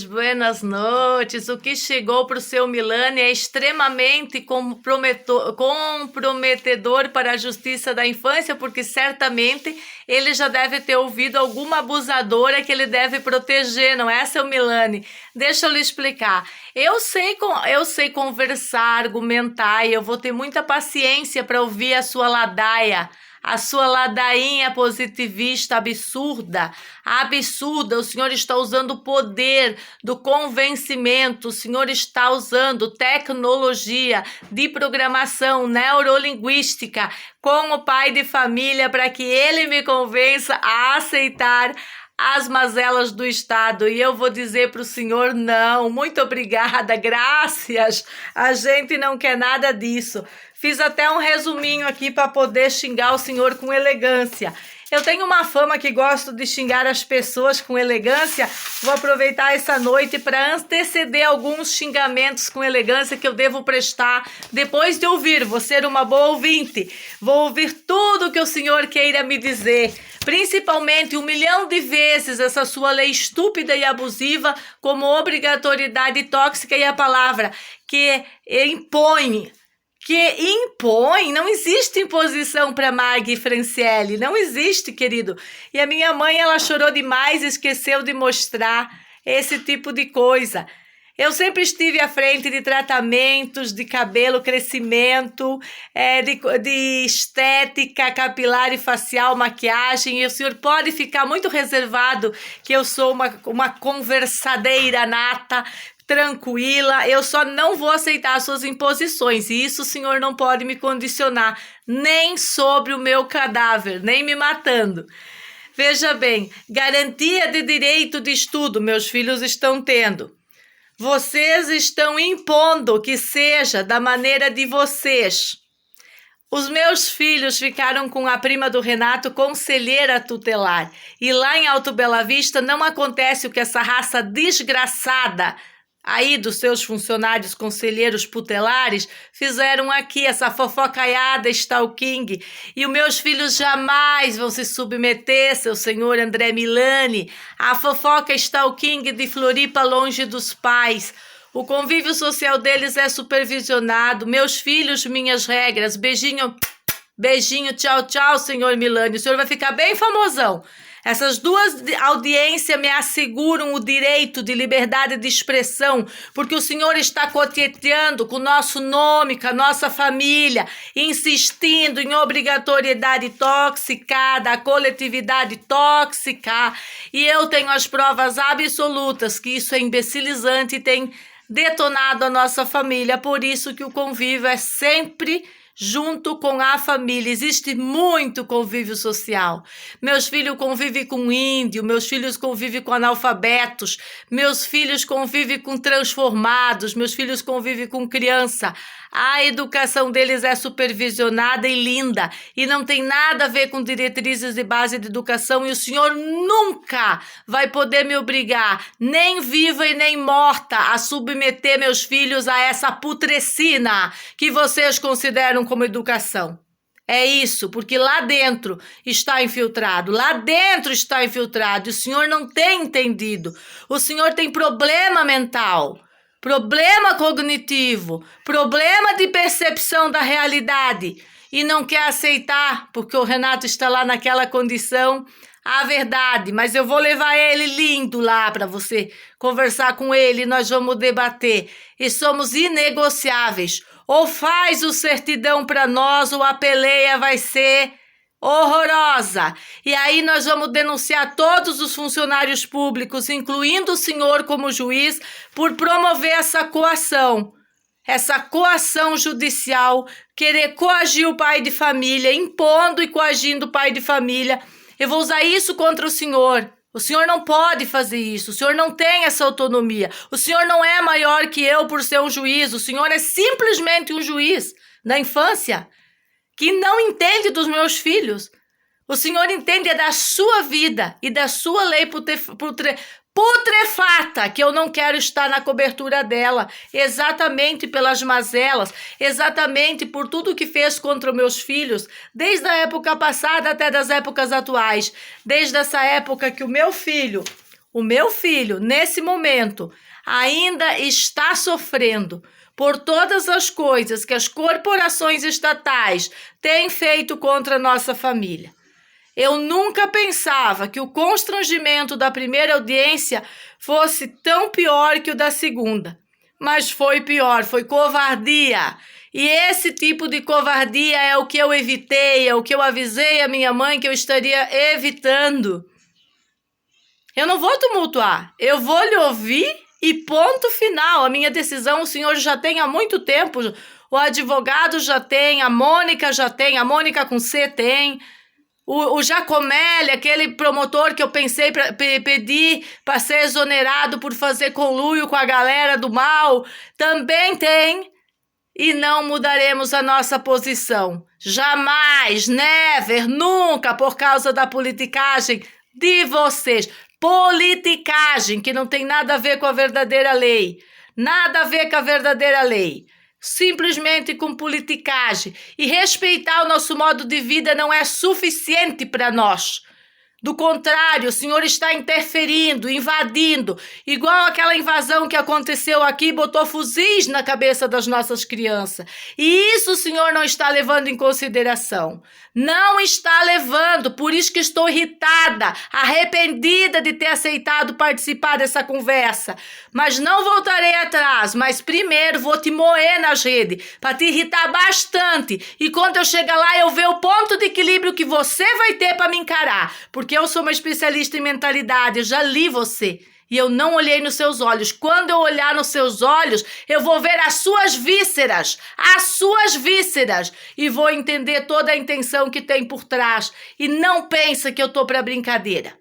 buenas noites. O que chegou para o seu Milani é extremamente comprometedor para a justiça da infância, porque certamente ele já deve ter ouvido alguma abusadora que ele deve proteger, não é, seu Milani? Deixa eu lhe explicar. Eu sei conversar, argumentar, e eu vou ter muita paciência para ouvir a sua ladaia. A sua ladainha positivista absurda, o senhor está usando o poder do convencimento, o senhor está usando tecnologia de programação neurolinguística com o pai de família para que ele me convença a aceitar as mazelas do Estado. E eu vou dizer para o senhor, não, muito obrigada, graças, a gente não quer nada disso. Fiz até um resuminho aqui para poder xingar o senhor com elegância. Eu tenho uma fama que gosto de xingar as pessoas com elegância. Vou aproveitar essa noite para anteceder alguns xingamentos com elegância que eu devo prestar depois de ouvir. Vou ser uma boa ouvinte. Vou ouvir tudo que o senhor queira me dizer. Principalmente 1 milhão de vezes essa sua lei estúpida e abusiva como obrigatoriedade tóxica e a palavra que impõe. Não existe imposição para Maggie Franciele, não existe, querido. E a minha mãe, ela chorou demais e esqueceu de mostrar esse tipo de coisa. Eu sempre estive à frente de tratamentos de cabelo, crescimento, de estética capilar e facial, maquiagem, e o senhor pode ficar muito reservado que eu sou uma conversadeira nata, tranquila, eu só não vou aceitar as suas imposições, e isso o senhor não pode me condicionar, nem sobre o meu cadáver, nem me matando. Veja bem, garantia de direito de estudo, meus filhos estão tendo. Vocês estão impondo que seja da maneira de vocês. Os meus filhos ficaram com a prima do Renato, conselheira tutelar, e lá em Alto Bela Vista não acontece o que essa raça desgraçada aí dos seus funcionários conselheiros tutelares fizeram aqui, essa fofocaiada stalking. E os meus filhos jamais vão se submeter, seu senhor André Milani, à fofoca stalking de Floripa longe dos pais. O convívio social deles é supervisionado. Meus filhos, minhas regras. Beijinho, beijinho, tchau, tchau, senhor Milani. O senhor vai ficar bem famosão. Essas duas audiências me asseguram o direito de liberdade de expressão, porque o senhor está coqueteando com o nosso nome, com a nossa família, insistindo em obrigatoriedade tóxica, da coletividade tóxica, e eu tenho as provas absolutas que isso é imbecilizante e tem detonado a nossa família, por isso que o convívio é sempre junto com a família. Existe muito convívio social. Meus filhos convivem com índio, meus filhos convivem com analfabetos, meus filhos convivem com transformados, meus filhos convivem com criança. A educação deles é supervisionada e linda e não tem nada a ver com diretrizes de base de educação, e o senhor nunca vai poder me obrigar, nem viva e nem morta, a submeter meus filhos a essa putrescina que vocês consideram como educação. É isso, porque lá dentro está infiltrado, e o senhor não tem entendido, o senhor tem problema mental, problema cognitivo, problema de percepção da realidade e não quer aceitar, porque o Renato está lá naquela condição, a verdade. Mas eu vou levar ele lindo lá para você conversar com ele, nós vamos debater e somos inegociáveis. Ou faz o certidão para nós ou a peleia vai ser horrorosa. E aí nós vamos denunciar todos os funcionários públicos, incluindo o senhor como juiz, por promover essa coação judicial, querer coagir o pai de família, impondo e coagindo o pai de família. Eu vou usar isso contra o senhor. O senhor não pode fazer isso, o senhor não tem essa autonomia, o senhor não é maior que eu por ser um juiz, o senhor é simplesmente um juiz da infância que não entende dos meus filhos. O senhor entende da sua vida e da sua lei putrefata, que eu não quero estar na cobertura dela, exatamente pelas mazelas, exatamente por tudo que fez contra os meus filhos, desde a época passada até das épocas atuais, desde essa época que o meu filho, o meu filho, nesse momento, ainda está sofrendo por todas as coisas que as corporações estatais têm feito contra a nossa família. Eu nunca pensava que o constrangimento da primeira audiência fosse tão pior que o da segunda. Mas foi pior, foi covardia. E esse tipo de covardia é o que eu evitei, é o que eu avisei a minha mãe que eu estaria evitando. Eu não vou tumultuar, eu vou lhe ouvir e ponto final. A minha decisão o senhor já tem há muito tempo, o advogado já tem, a Mônica já tem, a Mônica com C tem, o Jacomelli, aquele promotor que eu pensei pedir para ser exonerado por fazer conluio com a galera do mal, também tem. E não mudaremos a nossa posição. Jamais, never, nunca, por causa da politicagem de vocês. Politicagem, que não tem nada a ver com a verdadeira lei. Nada a ver com a verdadeira lei. Simplesmente com politicagem. E respeitar o nosso modo de vida não é suficiente para nós. Do contrário, o senhor está interferindo, invadindo, igual aquela invasão que aconteceu aqui, botou fuzis na cabeça das nossas crianças. E isso o senhor não está levando em consideração. Não está levando, por isso que estou irritada, arrependida de ter aceitado participar dessa conversa. Mas não voltarei atrás, mas primeiro vou te moer nas redes, para te irritar bastante. E quando eu chegar lá, eu ver o ponto de equilíbrio que você vai ter para me encarar. Porque eu sou uma especialista em mentalidade, eu já li você. E eu não olhei nos seus olhos. Quando eu olhar nos seus olhos, eu vou ver as suas vísceras. As suas vísceras. E vou entender toda a intenção que tem por trás. E não pensa que eu tô para brincadeira.